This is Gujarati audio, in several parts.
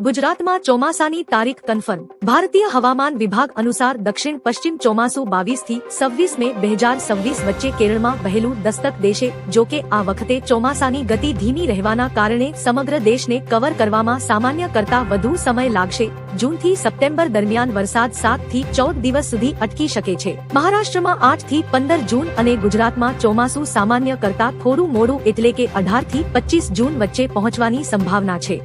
ગુજરાતમાં ચોમાસાની તારીખ કન્ફર્મ। ભારતીય હવામાન વિભાગ અનુસાર દક્ષિણ પશ્ચિમ ચોમાસું 22 થી 26 મે 2026 વચ્ચે કેરળમાં વહેલું દસ્તક દેશે। જોકે આ વખતે ચોમાસાની ગતિ ધીમી રહેવાના કારણે સમગ્ર દેશને કવર કરવામાં સામાન્ય કરતા વધુ સમય લાગશે। જૂનથી સપ્ટેમ્બર દરમિયાન વરસાદ 7 થી 14 દિવસ સુધી અટકી શકે છે। મહારાષ્ટ્રમાં 8 થી 15 જૂન અને ગુજરાતમાં ચોમાસું સામાન્ય કરતા થોડું મોડું એટલે કે 18 થી 25 જૂન વચ્ચે પહોંચવાની સંભાવના છે।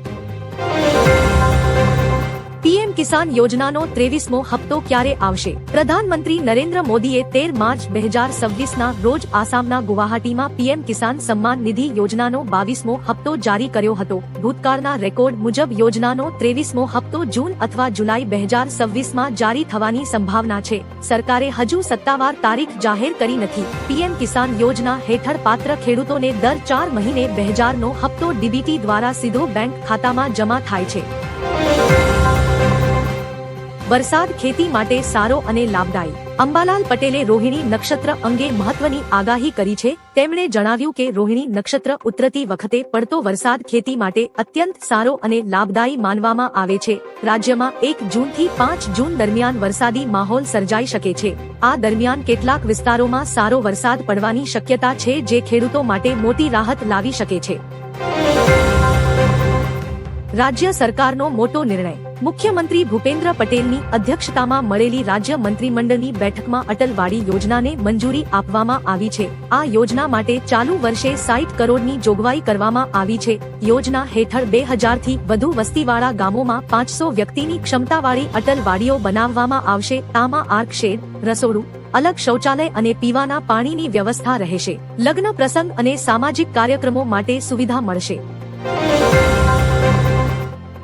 પીએમ કિસાન યોજનાનો 23મો હપ્તો ક્યારે આવશે? પ્રધાનમંત્રી નરેન્દ્ર મોદીએ 13 માર્ચ 2026ના રોજ આસામના ગુવાહાટીમાં પીએમ કિસાન સમ્માન નિધિ યોજનાનો 22મો હપ્તો જારી કર્યો હતો। ભૂતકાળના રેકોર્ડ મુજબ યોજનાનો 23મો હપ્તો જૂન અથવા જુલાઈ 2026માં જારી થવાની સંભાવના છે। સરકારે હજુ સત્તાવાર તારીખ જાહેર કરી નથી। પીએમ કિસાન યોજના હેઠળ પાત્ર ખેડૂતોને દર 4 મહિને 2000નો હપ્તો ડીબીટી દ્વારા સીધો બેંક ખાતામાં જમા થાય છે। વરસાદ ખેતી માટે સારો અને લાભદાયી। અંબાલાલ પટેલે રોહિણી નક્ષત્ર અંગે મહત્વની આગાહી કરી છે। તેમણે જણાવ્યું કે રોહિણી નક્ષત્ર ઉતરતી વખતે પડતો વરસાદ ખેતી માટે અત્યંત સારો અને લાભદાયી માનવામાં આવે છે। રાજ્યમાં 1 જૂનથી 5 જૂન દરમિયાન વરસાદી માહોલ સર્જાઈ શકે છે। આ દરમિયાન કેટલાક વિસ્તારોમાં સારો વરસાદ પડવાની શક્યતા છે, જે ખેડૂતો માટે મોટી રાહત લાવી શકે છે। રાજ્ય સરકારનો મોટો નિર્ણય। મુખ્યમંત્રી ભૂપેન્દ્ર પટેલની અધ્યક્ષતામાં મળેલી રાજ્ય મંત્રીમંડળની બેઠકમાં અટલવાડી યોજનાને મંજૂરી આપવામાં આવી છે। આ યોજના માટે ચાલુ વર્ષે 60 કરોડની જોગવાઈ કરવામાં આવી છે। યોજના હેઠળ 2000થી વધુ વસ્તીવાળા ગામોમાં 500 વ્યક્તિની ક્ષમતાવાળી અટલવાડીઓ બનાવવામાં આવશે। આમાં આર્ક શેડ, રસોડું, અલગ શૌચાલય અને પીવાના પાણીની વ્યવસ્થા રહેશે। લગ્ન પ્રસંગ અને સામાજિક કાર્યક્રમો માટે સુવિધા મળશે।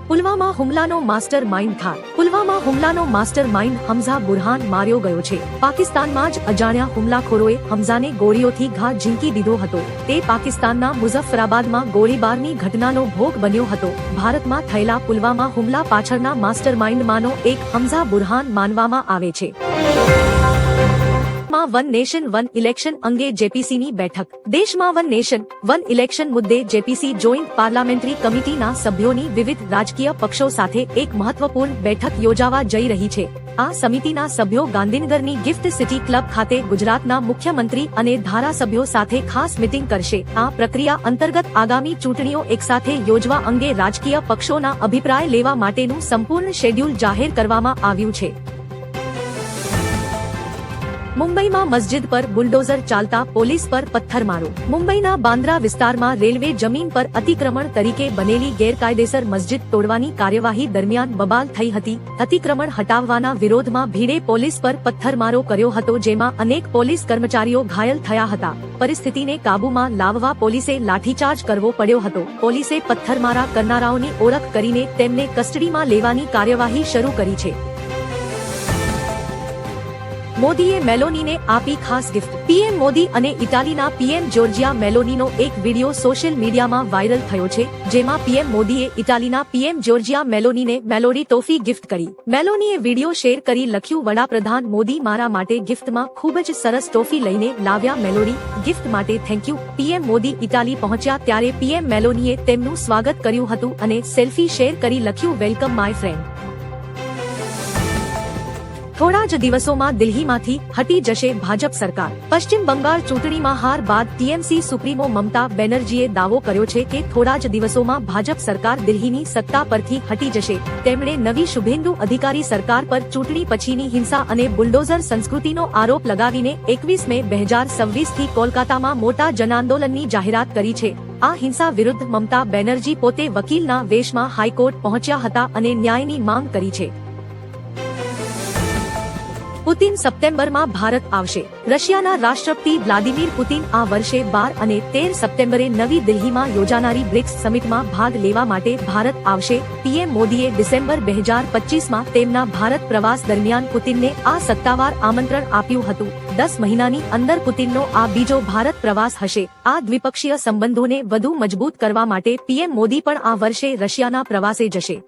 પુલવામા હુમલાનો માસ્ટર માઇન્ડ ઠાર। પુલવામા હુમલાનો માસ્ટર માઇન્ડ હમઝા બુરહાન માર્યો ગયો છે। પાકિસ્તાનમાં જ અજાણ્યા હુમલાખોરોએ હમઝાને ગોળીઓથી ઘા ઝીંકી દીધો હતો। તે પાકિસ્તાનના મુઝફ્ફરાબાદમાં ગોળીબારની ઘટનાનો ભોગ બન્યો હતો। ભારતમાં થયેલા પુલવામા હુમલા પાછળના માસ્ટર માઇન્ડમાંનો એક હમઝા બુરહાન માનવામાં આવે છે। વન નેશન વન ઇલેક્શન અંગે જેપીસીની બેઠક। દેશમાં વન નેશન વન ઇલેક્શન મુદ્દે જેપીસી જોઈન્ટ પાર્લામેન્ટરી કમિટીના સભ્યોની વિવિધ રાજકીય પક્ષો સાથે એક મહત્વપૂર્ણ બેઠક યોજાવા જઈ રહી છે। આ સમિતિના સભ્યો ગાંધીનગરની ગિફ્ટ સિટી ક્લબ ખાતે ગુજરાતના મુખ્યમંત્રી અને ધારાસભ્યો સાથે ખાસ મીટિંગ કરશે। આ પ્રક્રિયા અંતર્ગત આગામી ચૂંટણીઓ એકસાથે યોજવા અંગે રાજકીય પક્ષોના અભિપ્રાય લેવા માટેનું સંપૂર્ણ શેડ્યુલ જાહેર કરવામાં આવ્યું છે। મુંબઈમાં મસ્જિદ પર બુલડોઝર ચાલતા પોલીસ પર પથ્થરમારો। મુંબઈના બાંદ્રા વિસ્તારમાં રેલવે જમીન પર અતિક્રમણ તરીકે બનેલી ગેરકાયદેસર મસ્જિદ તોડવાની કાર્યવાહી દરમિયાન બબાલ થઈ હતી। અતિક્રમણ હટાવવાના વિરોધમાં ભીડે પોલીસ પર પથ્થરમારો કર્યો હતો, જેમાં અનેક પોલીસ કર્મચારીઓ ઘાયલ થયા હતા। પરિસ્થિતિને કાબૂમાં લાવવા પોલીસે લાઠીચાર્જ કરવો પડ્યો હતો। પોલીસે પથ્થરમારા કરનારાઓની ઓળખ કરીને તેમને કસ્ટડીમાં લેવાની કાર્યવાહી શરૂ કરી છે। મોદીએ મેલોનીને આપી ખાસ ગિફ્ટ। પીએમ મોદી અને ઇટાલીના પીએમ જોર્જિયા મેલોનીનો એક વિડિયો સોશિયલ મીડિયામાં વાયરલ થયો છે, જેમાં પીએમ મોદીએ ઇટાલીના પીએમ જોર્જિયા મેલોનીને મેલોડી ટોફી ગિફ્ટ કરી। મેલોનીએ વિડિયો શેર કરી લખ્યું, વડાપ્રધાન મોદી મારા માટે ગિફ્ટમાં ખૂબ જ સરસ ટોફી લઈને લાવ્યા મેલોડી, ગિફ્ટ માટે thank you. PM Modi Italy પહોંચ્યા ત્યારે પીએમ મેલોનીએ તેમનું સ્વાગત કર્યું હતું અને સેલ્ફી શેર કરી લખ્યું, વેલકમ માય ફ્રેન્ડ। થોડા જ દિવસોમાં દિલ્હીમાંથી હટી જશે ભાજપ સરકાર। પશ્ચિમ બંગાળ ચૂંટણીમાં હાર બાદ ટીએમસી સુપ્રીમો મમતા બેનર્જીએ દાવો કર્યો છે કે થોડા જ દિવસોમાં ભાજપ સરકાર દિલ્હીની સત્તા પરથી હટી જશે। તેમણે નવી શુભેન્દુ અધિકારી સરકાર પર ચૂંટણી પછીની હિંસા અને બુલડોઝર સંસ્કૃતિનો આરોપ લગાવીને 21 મે 2026થી કોલકાતામાં મોટા જનાંદોલનની જાહેરાત કરી છે। આ હિંસા વિરુદ્ધ મમતા બેનર્જી પોતે વકીલના વેશમાં હાઈકોર્ટ પહોંચ્યા હતા અને ન્યાયની માંગ કરી છે। પુતિન સપ્ટેમ્બરમાં ભારત આવશે। રશિયાના રાષ્ટ્રપતિ વ્લાદિમીર પુતિન આ વર્ષે 12 અને 13 સપ્ટેમ્બરે નવી દિલ્હીમાં યોજાનારી બ્રિક્સ સમિટમાં ભાગ લેવા માટે ભારત આવશે। પીએમ મોદીએ ડિસેમ્બર 2025માં તેમના ભારત પ્રવાસ દરમિયાન પુતિનને આ સત્તાવાર આમંત્રણ આપ્યું હતું। 10 મહિનાની અંદર પુતિનનો આ બીજો ભારત પ્રવાસ હશે। આ દ્વિપક્ષીય સંબંધોને વધુ મજબૂત કરવા માટે પીએમ મોદી પણ આ વર્ષે રશિયાના પ્રવાસે જશે।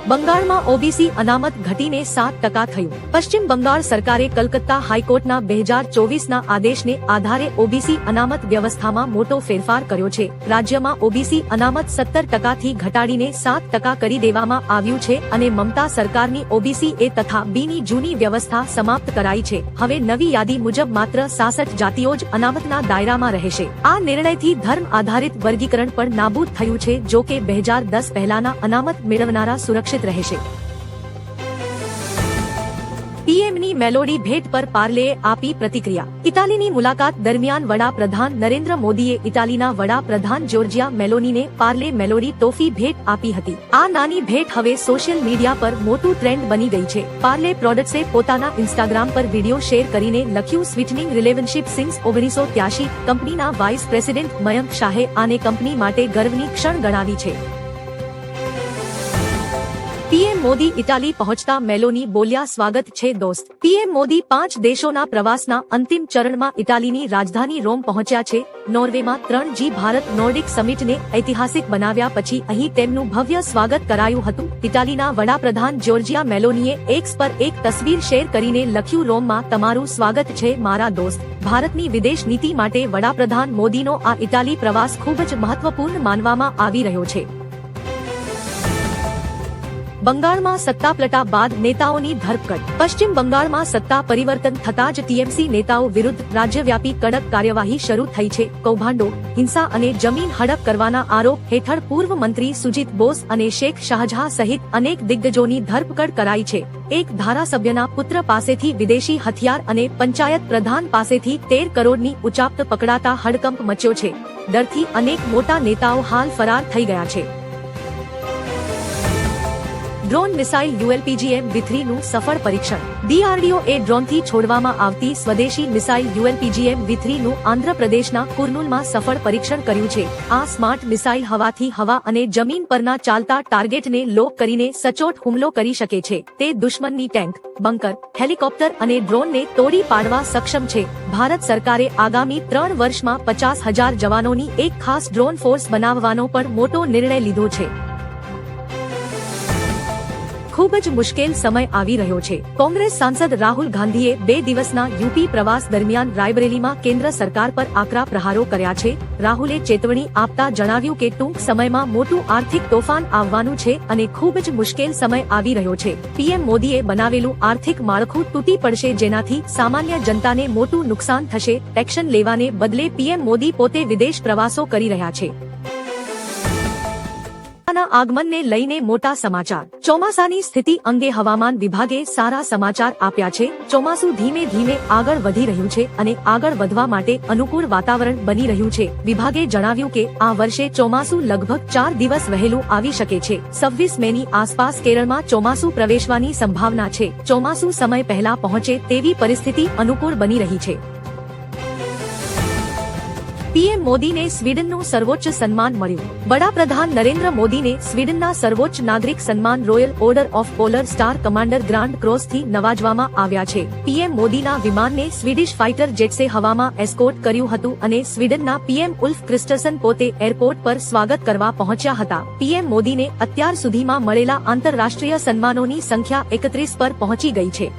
બંગાળમાં ઓબીસી અનામત ઘટીને 7% થયું. પશ્ચિમ બંગાળ સરકારે કલકત્તા હાઈકોર્ટના 2024ના આદેશને આધારે ઓબીસી અનામત વ્યવસ્થામાં મોટો ફેરફાર કર્યો છે. રાજ્યમાં ઓબીસી અનામત 17%થી ઘટાડીને 7% કરી દેવામાં આવ્યું છે અને મમતા સરકારની ઓબીસી એ તથા બીની જૂની વ્યવસ્થા સમાપ્ત કરાઈ છે. હવે નવી યાદી મુજબ માત્ર 66 જાતિઓ જ અનામતના દાયરામાં રહેશે. આ નિર્ણયથી ધર્મ આધારિત વર્ગીકરણ પણ નાબૂદ થયું છે. જો કે 2010 પહેલાના અનામત મેળવનારા સુરક્ષિત રહેશે. પીએમની મેલોડી ભેટ પર પાર્લેએ આપી પ્રતિક્રિયા. ઇટાલીની મુલાકાત દરમિયાન વડાપ્રધાન નરેન્દ્ર મોદીએ ઇટાલીના વડાપ્રધાન જોર્જિયા મેલોનીને પાર્લે મેલોડી ટોફી ભેટ આપી હતી. આ નાની ભેટ હવે સોશિયલ મીડિયા પર મોટું ટ્રેન્ડ બની ગઈ છે. પાર્લે પ્રોડક્ટ્સે પોતાના ઇન્સ્ટાગ્રામ પર વિડીયો શેર કરીને લખ્યું, સ્વીટનિંગ રિલેશનશિપ સિન્સ 1983. કંપનીના વાઇસ પ્રેસિડેન્ટ મયંક શાહે આને કંપની માટે ગર્વની ક્ષણ ગણાવી છે. પીએમ મોદી ઇટાલી પહોંચતા મેલોની બોલ્યા, સ્વાગત છે દોસ્ત. પીએમ મોદી 5 દેશોના પ્રવાસના અંતિમ ચરણમાં ઇટાલીની રાજધાની રોમ પહોંચ્યા છે. નોર્વેમાં 3G ભારત નોર્ડિક સમિટને ઐતિહાસિક બનાવ્યા પછી અહીં તેમનું ભવ્ય સ્વાગત કરાયું હતું. ઇટાલીના વડાપ્રધાન જોર્જિયા મેલોનીએ એક્સ પર એક તસવીર શેર કરીને લખ્યું, રોમમાં તમારું સ્વાગત છે મારા દોસ્ત. ભારતની વિદેશ નીતિ માટે વડાપ્રધાન મોદીનો આ ઇટાલી પ્રવાસ ખૂબ જ મહત્વપૂર્ણ માનવામાં આવી રહ્યો છે. બંગાળમાં સત્તાપલટા બાદ નેતાઓની ધરપકડ. પશ્ચિમ બંગાળમાં સત્તા પરિવર્તન થતાં જ ટીએમસી નેતાઓ વિરુદ્ધ રાજ્યવ્યાપી કડક કાર્યવાહી શરૂ થઈ છે. કૌભાંડો, હિંસા અને જમીન હડપ કરવાના આરોપ હેઠળ પૂર્વ મંત્રી સુજીત બોસ અને શેખ શાહજહાં સહિત અનેક દિગ્ગજોની ધરપકડ કરાઈ છે. એક ધારાસભ્યના પુત્ર પાસેથી વિદેશી હથિયાર અને પંચાયત પ્રધાન પાસેથી 13 કરોડની ઉચાપત પકડાતા હડકંપ મચ્યો છે. ડરથી અનેક મોટા નેતાઓ હાલ ફરાર થઈ ગયા છે. ડ્રોન મિસાઇલ ULPGM-V3 નું સફળ પરીક્ષણ. DRDO એ ડ્રોનથી છોડવામાં આવતી સ્વદેશી મિસાઇલ ULPGM-V3 નું આંધ્રપ્રદેશના કુર્નૂલમાં સફળ પરીક્ષણ કર્યું છે. આ સ્માર્ટ મિસાઇલ હવાથી હવા અને જમીન પરના ચાલતા ટાર્ગેટને લોક કરીને સચોટ હુમલો કરી શકે છે. તે દુશ્મનની ટેન્ક, બંકર, હેલિકોપ્ટર અને ડ્રોનને તોડી પાડવા સક્ષમ છે. ભારત સરકારે આગામી 3 વર્ષમાં 50,000 જવાનોની એક ખાસ ડ્રોન ફોર્સ બનાવવાનો પણ મોટો નિર્ણય લીધો છે. ખૂબ જ મુશ્કેલ સમય આવી રહ્યો છે. કોંગ્રેસ સાંસદ રાહુલ ગાંધીએ 2 દિવસના યુપી પ્રવાસ દરમિયાન રાયબરેલીમાં કેન્દ્ર સરકાર પર આકરા પ્રહારો કર્યા છે. રાહુલે ચેતવણી આપતા જણાવ્યું કે ટૂંક સમયમાં મોટું આર્થિક તોફાન આવવાનું છે અને ખૂબ જ મુશ્કેલ સમય આવી રહ્યો છે. પીએમ મોદીએ બનાવેલું આર્થિક માળખું તૂટી પડશે, જેનાથી સામાન્ય જનતાને મોટું નુકસાન થશે. એક્શન લેવાને બદલે પીએમ મોદી પોતે વિદેશ પ્રવાસો કરી રહ્યા છે. આગમનને લઈને મોટા સમાચાર. ચોમાસાની સ્થિતિ અંગે હવામાન વિભાગે સારા સમાચાર આપ્યા છે. ચોમાસું ધીમે ધીમે આગળ વધી રહ્યું છે અને આગળ વધવા માટે અનુકૂળ વાતાવરણ બની રહ્યું છે. વિભાગે જણાવ્યું કે આ વર્ષે ચોમાસું લગભગ 4 દિવસ વહેલું આવી શકે છે. 26 મેની આસપાસ કેરળમાં ચોમાસું પ્રવેશવાની સંભાવના છે. ચોમાસું સમય પહેલા પહોંચે તેવી પરિસ્થિતિ અનુકૂળ બની રહી છે. પીએમ મોદીને સ્વીડનનું સર્વોચ્ચ સન્માન મળ્યું. વડાપ્રધાન નરેન્દ્ર મોદીને સ્વીડનના સર્વોચ્ચ નાગરિક સન્માન royal order of polar star commander grand ક્રોસથી નવાજવામાં આવ્યા છે. પીએમ મોદીના વિમાનને સ્વીડિશ ફાઇટર જેટ્સે હવામાં એસ્કોર્ટ કર્યું હતું અને સ્વીડનના પીએમ ઉલ્ફ ક્રિસ્ટરસન પોતે એરપોર્ટ પર સ્વાગત કરવા પહોંચ્યા હતા. પીએમ મોદીને અત્યાર સુધીમાં મળેલા આંતરરાષ્ટ્રીય સન્માનોની સંખ્યા 31 પર પહોંચી ગઈ છે.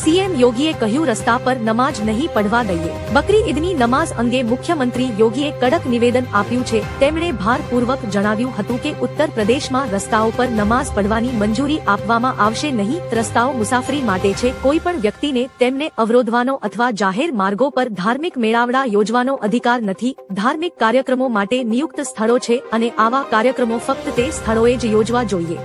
સીએમ યોગીએ કહ્યું, રસ્તા પર નમાજ નહીં પડવા દઈએ. બકરી ઈદની નમાઝ અંગે મુખ્યમંત્રી યોગીએ કડક નિવેદન આપ્યું છે. તેમણે ભારપૂર્વક જણાવ્યું હતું કે ઉત્તર પ્રદેશમાં રસ્તાઓ પર નમાઝ પડવાની મંજૂરી આપવામાં આવશે નહીં. રસ્તાઓ મુસાફરી માટે છે. કોઈ પણ વ્યક્તિને તેમને અવરોધવાનો અથવા જાહેર માર્ગો પર ધાર્મિક મેળાવડા યોજવાનો અધિકાર નથી. ધાર્મિક કાર્યક્રમો માટે નિયુક્ત સ્થળો છે અને આવા કાર્યક્રમો ફક્ત તે સ્થળોએ જ યોજવા જોઈએ.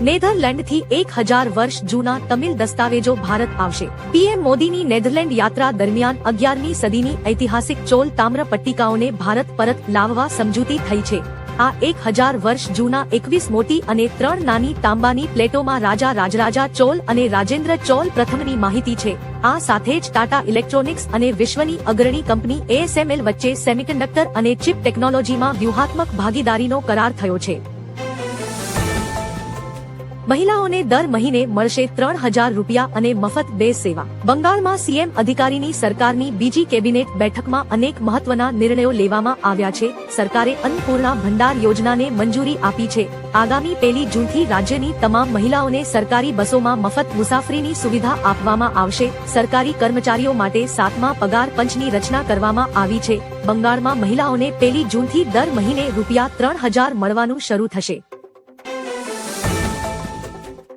નેધરલેન્ડથી 1000 વર્ષ જૂના તમિલ દસ્તાવેજો ભારત આવશે. પીએમ મોદીની નેધરલેન્ડ યાત્રા દરમિયાન 11મી સદીની ઐતિહાસિક ચોલ તામ્ર પટ્ટિકાઓને ભારત પરત લાવવા સમજૂતી થઈ છે. આ 1000 વર્ષ જૂના 21 મોટી અને 3 નાની તાંબાની પ્લેટોમાં રાજા રાજરાજા ચોલ અને રાજેન્દ્ર ચોલ પ્રથમની માહિતી છે. આ સાથે જ ટાટા ઇલેક્ટ્રોનિક્સ અને વિશ્વની અગ્રણી કંપની ASML વચ્ચે સેમિકન્ડક્ટર અને ચિપ ટેકનોલોજીમાં વ્યૂહાત્મક ભાગીદારીનો કરાર થયો છે. મહિલાઓને દર મહિને મળશે 3000 રૂપિયા અને મફત બેઝ સેવા. બંગાળમાં સીએમ અધિકારીની સરકારની બીજી કેબિનેટ બેઠકમાં અનેક મહત્વના નિર્ણયો લેવામાં આવ્યા છે. સરકારે અન્નપૂર્ણા ભંડાર યોજનાને મંજૂરી આપી છે. આગામી 1 જૂનથી રાજ્યની તમામ મહિલાઓને સરકારી બસોમાં મફત મુસાફરીની સુવિધા આપવામાં આવશે. સરકારી કર્મચારીઓ માટે 7મા પગાર પંચની રચના કરવામાં આવી છે. બંગાળમાં મહિલાઓને 1 જૂનથી દર મહિને રૂપિયા 3000 મળવાનું શરૂ થશે.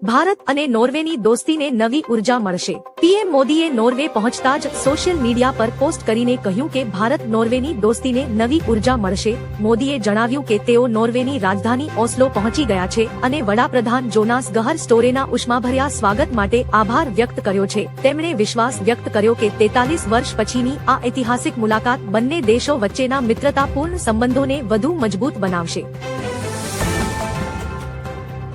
ભારત અને નોર્વેની દોસ્તીને નવી ઉર્જા મળશે. પીએમ મોદીએ નોર્વે પહોંચતા જ સોશિયલ મીડિયા પર પોસ્ટ કરીને કહ્યું કે ભારત નોર્વેની દોસ્તીને નવી ઉર્જા મળશે. મોદીએ જણાવ્યું કે તેઓ નોર્વેની રાજધાની ઓસ્લો પહોંચી ગયા છે અને વડાપ્રધાન જોનાસ ગહર સ્ટોરેના ઉષ્માભર્યા સ્વાગત માટે આભાર વ્યક્ત કર્યો છે. તેમણે વિશ્વાસ વ્યક્ત કર્યો કે 43 વર્ષ પછીની આ ઐતિહાસિક મુલાકાત બંને દેશો વચ્ચેના મિત્રતાપૂર્ણ સંબંધોને વધુ મજબૂત બનાવશે.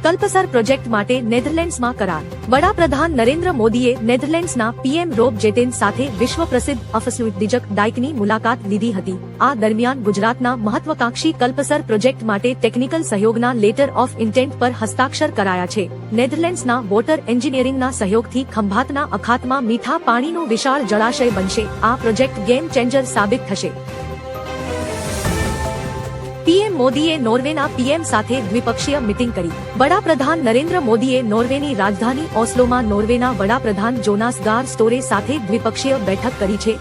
કલ્પસર પ્રોજેક્ટ માટે નેધરલેન્ડ્સમાં કરાર. વડાપ્રધાન નરેન્દ્ર મોદીએ નેધરલેન્ડ્સના પીએમ રોબ જેટેન સાથે વિશ્વ પ્રસિદ્ધ અફસ્લુઇટદીજક ડાઇકની મુલાકાત લીધી હતી. આ દરમિયાન ગુજરાતના મહત્વકાંક્ષી કલ્પસર પ્રોજેક્ટ માટે ટેકનિકલ સહયોગના લેટર ઓફ ઇન્ટેન્ટ પર હસ્તાક્ષર કરાયા છે. નેધરલેન્ડ્સના વોટર એન્જિનિયરિંગના સહયોગથી ખંભાતના અખાતમાં મીઠા પાણીનો વિશાળ જળાશય બનશે. આ પ્રોજેક્ટ ગેમ ચેન્જર સાબિત થશે. પીએમ મોદીએ નોર્વેના પીએમ સાથે દ્વિપક્ષીય મીટિંગ કરી. વડાપ્રધાન નરેન્દ્ર મોદીએ નોર્વેની રાજધાની ઓસ્લોમાં નોર્વેના વડાપ્રધાન જોનાસ ગાર સ્ટોરે સાથે દ્વિપક્ષીય બેઠક કરી છે.